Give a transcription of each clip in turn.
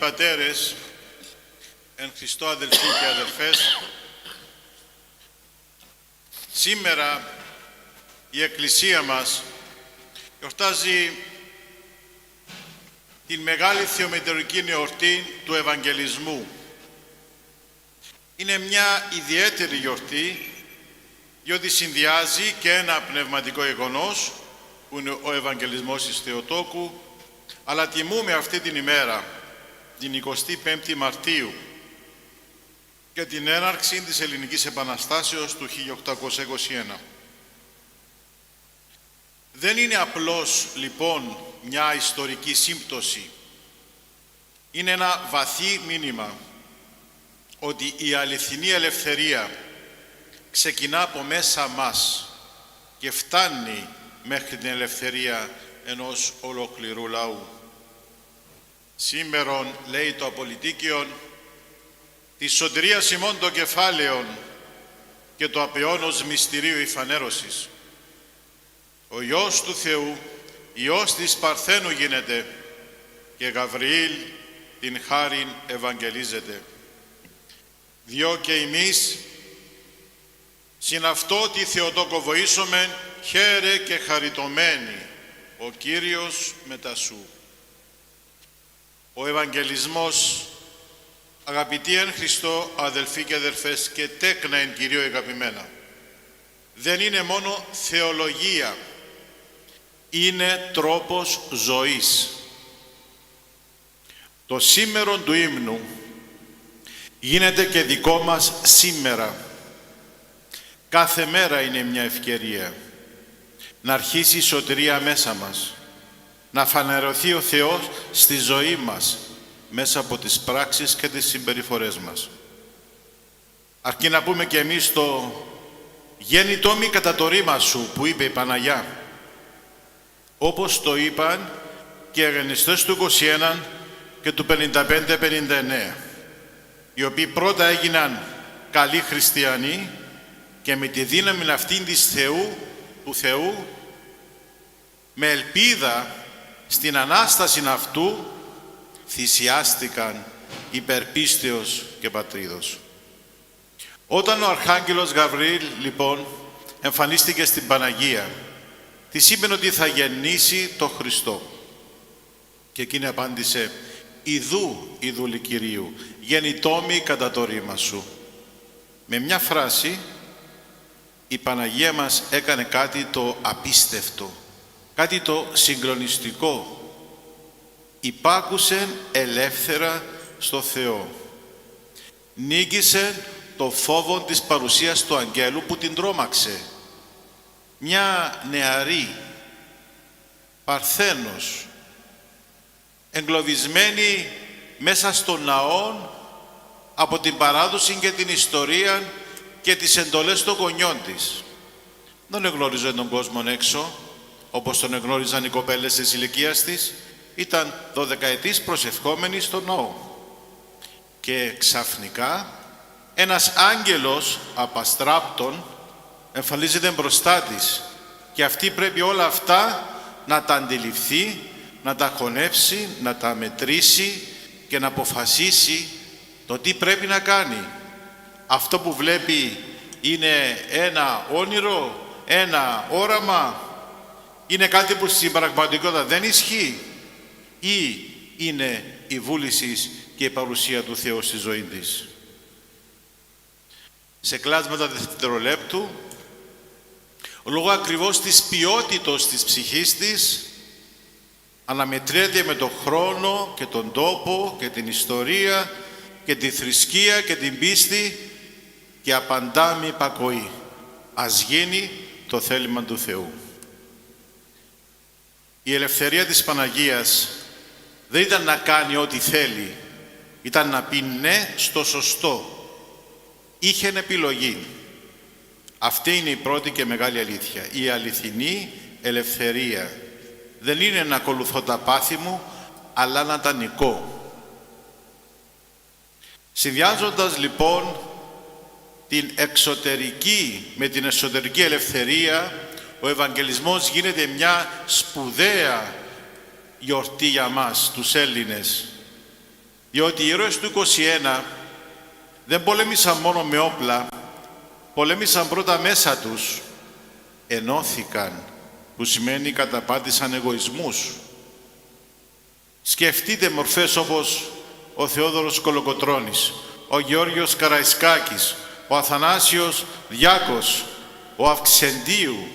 πατέρες, εν Χριστώ αδελφοί και αδελφές, σήμερα η Εκκλησία μας γιορτάζει την μεγάλη θεομετρική εορτή του Ευαγγελισμού. Είναι μια ιδιαίτερη γιορτή, διότι συνδυάζει και ένα πνευματικό γεγονός, που είναι ο Ευαγγελισμός της Θεοτόκου, αλλά τιμούμε αυτή την ημέρα, την 25η Μαρτίου, και την έναρξη της Ελληνικής Επαναστάσεως του 1821. Δεν είναι απλώς, λοιπόν, μια ιστορική σύμπτωση. Είναι ένα βαθύ μήνυμα ότι η αληθινή ελευθερία ξεκινά από μέσα μας και φτάνει μέχρι την ελευθερία ενός ολόκληρου λαού. Σήμερον, λέει το Απολυτίκιον, τη σωτηρίας ημών των κεφάλαιων και το απαιώνος μυστηρίου υφανέρωσης. Ο Υιός του Θεού, Υιός της Παρθένου γίνεται και Γαβριήλ την χάριν ευαγγελίζεται. Διό και εμείς συν αυτό τη Θεοτόκο βοήσομεν, χαίρε και χαριτωμένοι, ο Κύριος μετά σου. Ο Ευαγγελισμός, αγαπητοί εν Χριστώ αδελφοί και αδελφές και τέκνα εν Κυρίω αγαπημένα, δεν είναι μόνο θεολογία, είναι τρόπος ζωής. Το σήμερον του ύμνου γίνεται και δικό μας σήμερα. Κάθε μέρα είναι μια ευκαιρία να αρχίσει η σωτηρία μέσα μας, να φανερωθεί ο Θεός στη ζωή μας μέσα από τις πράξεις και τις συμπεριφορές μας. Αρκεί να πούμε και εμείς το «Γέννητό μη κατά το ρήμα σου» που είπε η Παναγιά, όπως το είπαν και οι αγενιστές του 21 και του 55-59, οι οποίοι πρώτα έγιναν καλοί χριστιανοί και με τη δύναμη αυτήν του Θεού, με ελπίδα στην Ανάσταση αυτού, θυσιάστηκαν υπερπίστεως και πατρίδος. Όταν ο Αρχάγγελος Γαβριήλ, λοιπόν, εμφανίστηκε στην Παναγία, της είπε ότι θα γεννήσει το Χριστό. Και εκείνη απάντησε, «Ιδού, Ιδούλη Κυρίου, γεννητόμη κατά το ρήμα σου». Με μια φράση, η Παναγία μας έκανε κάτι το απίστευτο, κάτι το συγκλονιστικό. Υπάκουσε ελεύθερα στο Θεό. Νίκησε το φόβο της παρουσίας του αγγέλου που την τρόμαξε. Μια νεαρή, παρθένος, εγκλωβισμένη μέσα στον ναό από την παράδοση και την ιστορία και τις εντολές των γονιών της. Δεν εγνώριζε τον κόσμο έξω, όπως τον εγνώριζαν οι κοπέλες της ηλικίας της. Ήταν 12ετής προσευχόμενη στο ναό. Και ξαφνικά ένας άγγελος απαστράπτων εμφανίζεται μπροστά της και αυτή πρέπει όλα αυτά να τα αντιληφθεί, να τα χωνεύσει, να τα μετρήσει και να αποφασίσει το τι πρέπει να κάνει. Αυτό που βλέπει είναι ένα όνειρο, ένα όραμα, είναι κάτι που στην πραγματικότητα δεν ισχύει ή είναι η βούληση και η παρουσία του Θεού στη ζωή της. Σε κλάσματα δευτερολέπτου, λόγω ακριβώς της ποιότητας της ψυχής της, αναμετριέται με τον χρόνο και τον τόπο και την ιστορία και τη θρησκεία και την πίστη και απαντά με υπακοή. Ας γίνει το θέλημα του Θεού. Η ελευθερία της Παναγίας δεν ήταν να κάνει ό,τι θέλει, ήταν να πει ναι στο σωστό. Είχε επιλογή. Αυτή είναι η πρώτη και μεγάλη αλήθεια. Η αληθινή ελευθερία δεν είναι να ακολουθώ τα πάθη μου, αλλά να τα νικώ. Συνδυάζοντας λοιπόν την εξωτερική με την εσωτερική ελευθερία, ο Ευαγγελισμός γίνεται μια σπουδαία γιορτή για μας, τους Έλληνες. Διότι οι ήρωες του 21 δεν πολέμησαν μόνο με όπλα, πολέμησαν πρώτα μέσα τους, ενώθηκαν, που σημαίνει καταπάτησαν εγωισμούς. Σκεφτείτε μορφές όπως ο Θεόδωρος Κολοκοτρώνης, ο Γεώργιος Καραϊσκάκης, ο Αθανάσιος Διάκος, ο Αυξεντίου,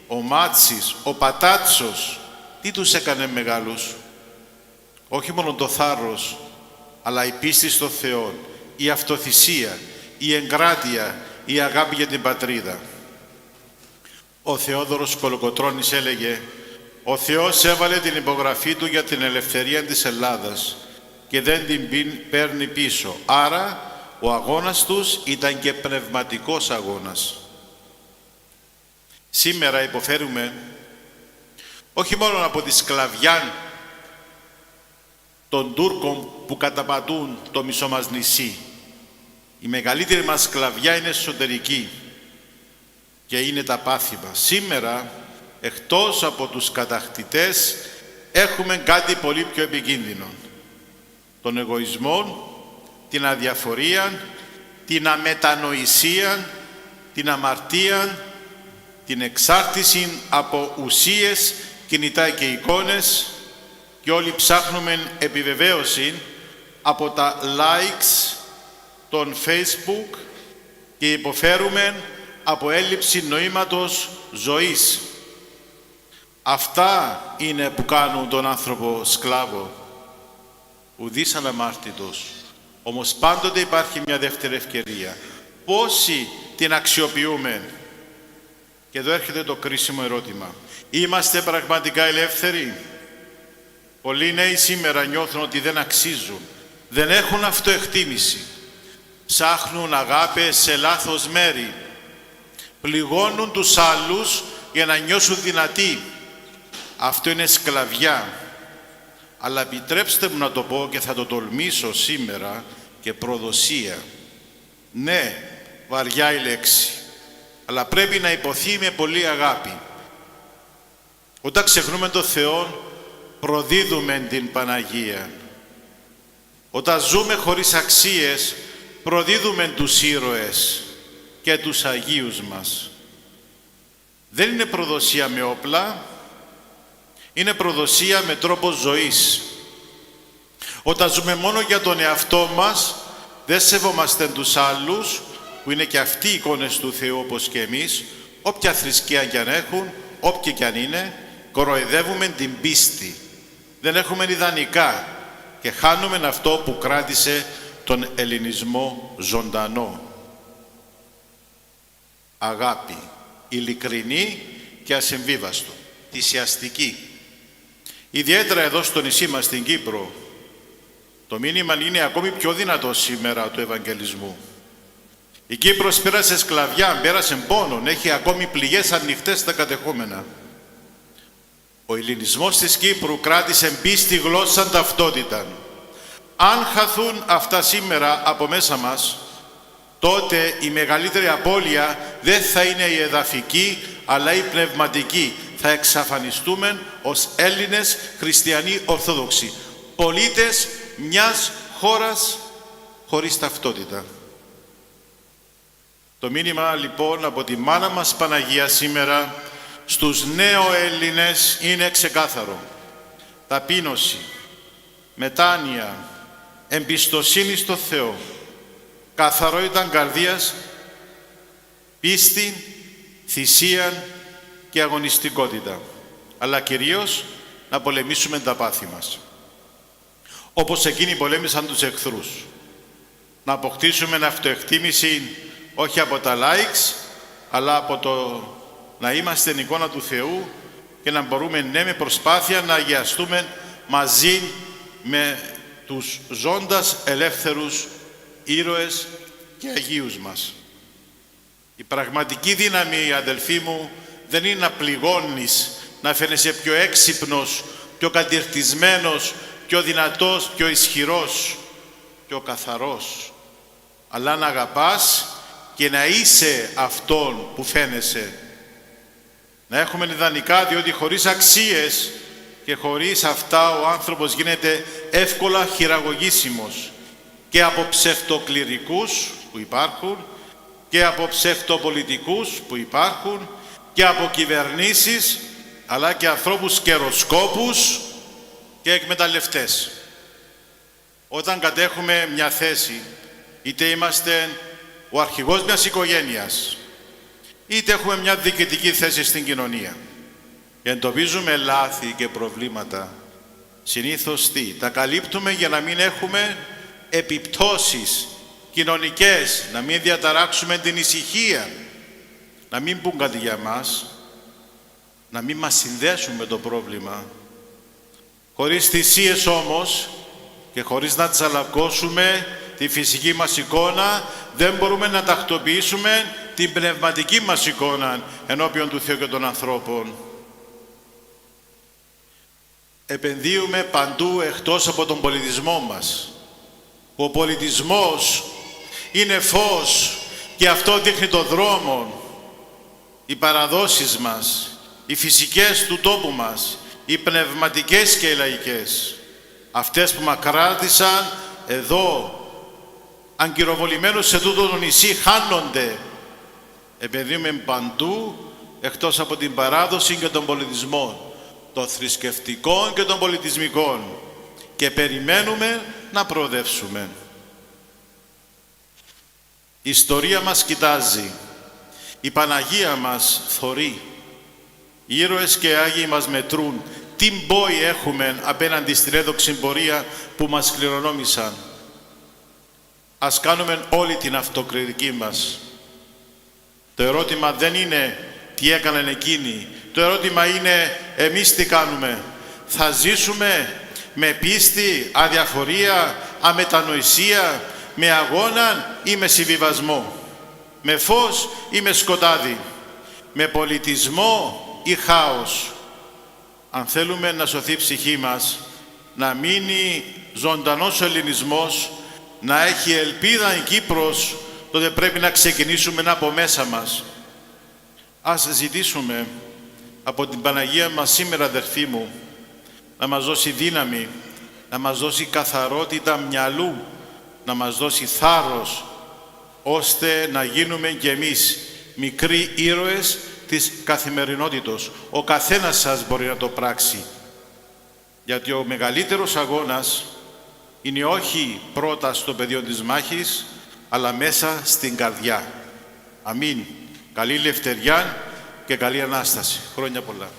ο Μάτσης, ο Πατάτσος. Τι τους έκανε μεγάλους? Όχι μόνο το θάρρος, αλλά η πίστη στο Θεό, η αυτοθυσία, η εγκράτεια, η αγάπη για την πατρίδα. Ο Θεόδωρος Κολοκοτρώνης έλεγε: «Ο Θεός έβαλε την υπογραφή Του για την ελευθερία της Ελλάδας και δεν την παίρνει πίσω. Άρα ο αγώνας τους ήταν και πνευματικός αγώνας». Σήμερα υποφέρουμε όχι μόνο από τη σκλαβιά των Τούρκων που καταπατούν το μισό μας νησί. Η μεγαλύτερη μας σκλαβιά είναι εσωτερική και είναι τα πάθη μας. Σήμερα, εκτός από τους κατακτητές, έχουμε κάτι πολύ πιο επικίνδυνο. Τον εγωισμό, την αδιαφορία, την αμετανοησία, την αμαρτία, την εξάρτηση από ουσίες, κινητά και εικόνες, και όλοι ψάχνουμε επιβεβαίωση από τα likes των Facebook και υποφέρουμε από έλλειψη νοήματος ζωής. Αυτά είναι που κάνουν τον άνθρωπο σκλάβο. Ουδής αναμάρτητος. Όμως πάντοτε υπάρχει μια δεύτερη ευκαιρία. Πόσοι την αξιοποιούμε? Και εδώ έρχεται το κρίσιμο ερώτημα. Είμαστε πραγματικά ελεύθεροι? Πολλοί νέοι σήμερα νιώθουν ότι δεν αξίζουν. Δεν έχουν αυτοεκτίμηση. Ψάχνουν αγάπες σε λάθος μέρη. Πληγώνουν τους άλλους για να νιώσουν δυνατοί. Αυτό είναι σκλαβιά. Αλλά επιτρέψτε μου να το πω και θα το τολμήσω σήμερα, και προδοσία. Ναι, βαριά η λέξη, αλλά πρέπει να υποθεί με πολύ αγάπη. Όταν ξεχνούμε τον Θεό, προδίδουμε την Παναγία. Όταν ζούμε χωρίς αξίες, προδίδουμε τους ήρωες και τους Αγίους μας. Δεν είναι προδοσία με όπλα, είναι προδοσία με τρόπο ζωής. Όταν ζούμε μόνο για τον εαυτό μας, δεν σεβόμαστε τους άλλους, που είναι και αυτοί οι εικόνες του Θεού όπως και εμείς, όποια θρησκεία κι αν έχουν, όποια κι αν είναι, κοροϊδεύουμε την πίστη. Δεν έχουμε ιδανικά και χάνουμε αυτό που κράτησε τον ελληνισμό ζωντανό. Αγάπη, ειλικρινή και ασυμβίβαστο, θυσιαστική. Ιδιαίτερα εδώ στο νησί μας, στην Κύπρο, το μήνυμα είναι ακόμη πιο δυνατό σήμερα του Ευαγγελισμού. Η Κύπρος πέρασε σκλαβιά, πέρασε πόνον, έχει ακόμη πληγές ανοιχτές στα κατεχόμενα. Ο ελληνισμός της Κύπρου κράτησε πίστη, γλώσσα, ταυτότητα. Αν χαθούν αυτά σήμερα από μέσα μας, τότε η μεγαλύτερη απώλεια δεν θα είναι η εδαφική, αλλά η πνευματική. Θα εξαφανιστούμε ως Έλληνες χριστιανοί Ορθόδοξοι, πολίτες μιας χώρας χωρίς ταυτότητα. Το μήνυμα λοιπόν από τη μάνα μας Παναγία σήμερα στους νέο-Έλληνες είναι ξεκάθαρο. Ταπείνωση, μετάνοια, εμπιστοσύνη στο Θεό, καθαρότητα καρδίας, πίστη, θυσία και αγωνιστικότητα. Αλλά κυρίως να πολεμήσουμε τα πάθη μας. Όπως εκείνοι πολέμησαν τους εχθρούς. Να αποκτήσουμε αυτοεκτίμηση όχι από τα likes, αλλά από το να είμαστε την εικόνα του Θεού και να μπορούμε με προσπάθεια να αγιαστούμε μαζί με τους ζώντας ελεύθερους ήρωες και Αγίους μας. Η πραγματική δύναμη, αδελφοί μου, δεν είναι να πληγώνεις, να φαίνεσαι πιο έξυπνος, πιο κατηρτισμένος, πιο δυνατός, πιο ισχυρός, πιο καθαρός, αλλά να αγαπάς και να είσαι αυτόν που φαίνεσαι. Να έχουμε ιδανικά, διότι χωρίς αξίες και χωρίς αυτά ο άνθρωπος γίνεται εύκολα χειραγωγήσιμος και από ψευτοκληρικούς που υπάρχουν και από ψευτοπολιτικούς που υπάρχουν και από κυβερνήσεις, αλλά και ανθρώπους καιροσκόπους και εκμεταλλευτές. Όταν κατέχουμε μια θέση, είτε είμαστε ο αρχηγός μιας οικογένειας, είτε έχουμε μια διοικητική θέση στην κοινωνία και εντοπίζουμε λάθη και προβλήματα, συνήθως τα καλύπτουμε για να μην έχουμε επιπτώσεις κοινωνικές, να μην διαταράξουμε την ησυχία, να μην πούν κάτι για μας, να μην μας συνδέσουν με το πρόβλημα. Χωρίς θυσίες όμως και χωρίς να τσαλακώσουμε τη φυσική μας εικόνα, δεν μπορούμε να τακτοποιήσουμε την πνευματική μας εικόνα ενώπιον του Θεού και των ανθρώπων. Επενδύουμε παντού εκτός από τον πολιτισμό μας. Ο πολιτισμός είναι φως και αυτό δείχνει το δρόμο. Οι παραδόσεις μας, οι φυσικές του τόπου μας, οι πνευματικές και οι λαϊκές, αυτές που μας κράτησαν εδώ, αγκυροβολημένους σε τούτο το νησί, χάνονται. Επενδύουμε παντού εκτός από την παράδοση και τον πολιτισμό, των θρησκευτικών και των πολιτισμικών, και περιμένουμε να προοδεύσουμε. Η ιστορία μας κοιτάζει, η Παναγία μας θωρεί, οι ήρωες και οι Άγιοι μας μετρούν τι μπόη έχουμε απέναντι στην έδοξη πορεία που μας κληρονόμησαν. Ας κάνουμε όλη την αυτοκριτική μας. Το ερώτημα δεν είναι τι έκαναν εκείνοι. Το ερώτημα είναι εμείς τι κάνουμε. Θα ζήσουμε με πίστη, αδιαφορία, αμετανοησία, με αγώνα ή με συμβιβασμό, με φως ή με σκοτάδι, με πολιτισμό ή χάος. Αν θέλουμε να σωθεί η ψυχή μας, να μείνει ζωντανός ο ελληνισμός, να έχει ελπίδα η Κύπρος, τότε πρέπει να ξεκινήσουμε από μέσα μας. Ας ζητήσουμε από την Παναγία μας σήμερα, αδερφοί μου, να μας δώσει δύναμη, να μας δώσει καθαρότητα μυαλού, να μας δώσει θάρρος, ώστε να γίνουμε κι εμείς μικροί ήρωες της καθημερινότητος. Ο καθένας σας μπορεί να το πράξει, γιατί ο μεγαλύτερος αγώνας είναι όχι πρώτα στο πεδίο της μάχης, αλλά μέσα στην καρδιά. Αμήν. Καλή ελευθεριά και καλή Ανάσταση. Χρόνια πολλά.